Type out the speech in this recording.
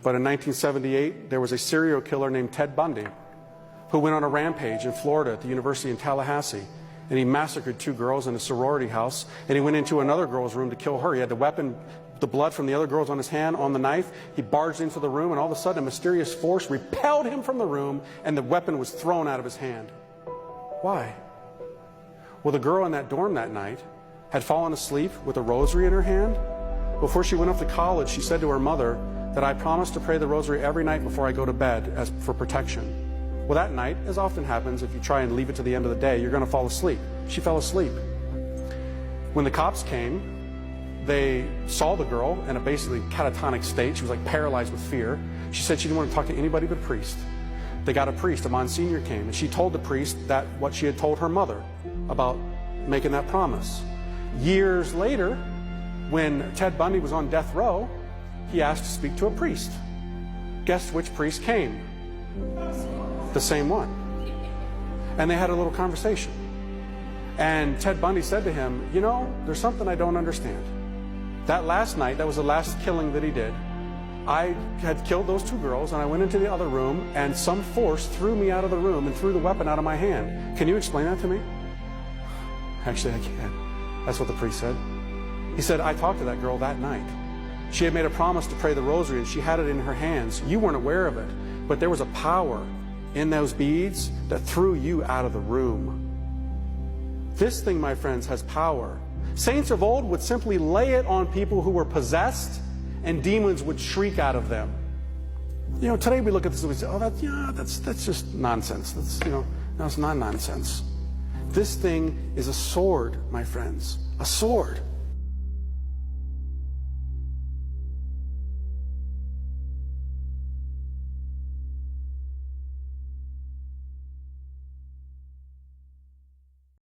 But in 1978, there was a serial killer named Ted Bundy who went on a rampage in Florida at the University in Tallahassee. And he massacred 2 girls in a sorority house. And he went into another girl's room to kill her. He had the weapon, the blood from the other girls on his hand, on the knife. He barged into the room, and all of a sudden a mysterious force repelled him from the room, and the weapon was thrown out of his hand. Why? Well, the girl in that dorm that night had fallen asleep with a rosary in her hand. Before she went off to college, she said to her mother that I promised to pray the rosary every night before I go to bed as for protection. Well, that night, as often happens, if you try and leave it to the end of the day, you're going to fall asleep. She fell asleep. When the cops came, they saw the girl in a basically catatonic state. She was like paralyzed with fear. She said she didn't want to talk to anybody but a priest. They got a priest, a Monsignor came, and she told the priest that what she had told her mother about making that promise. Years later, when Ted Bundy was on death row, he asked to speak to a priest. Guess which priest came? The same one. And they had a little conversation. And Ted Bundy said to him, you know, there's something I don't understand. That last night, that was the last killing that he did. I had killed those 2 girls, and I went into the other room, and some force threw me out of the room and threw the weapon out of my hand. Can you explain that to me? Actually, I can. That's what the priest said. He said, I talked to that girl that night. She had made a promise to pray the rosary, and she had it in her hands. You weren't aware of it, but there was a power in those beads that threw you out of the room. This thing, my friends, has power. Saints of old would simply lay it on people who were possessed, and demons would shriek out of them. You know, today we look at this and we say, oh, that's just nonsense. No, it's not nonsense. This thing is a sword, my friends, a sword.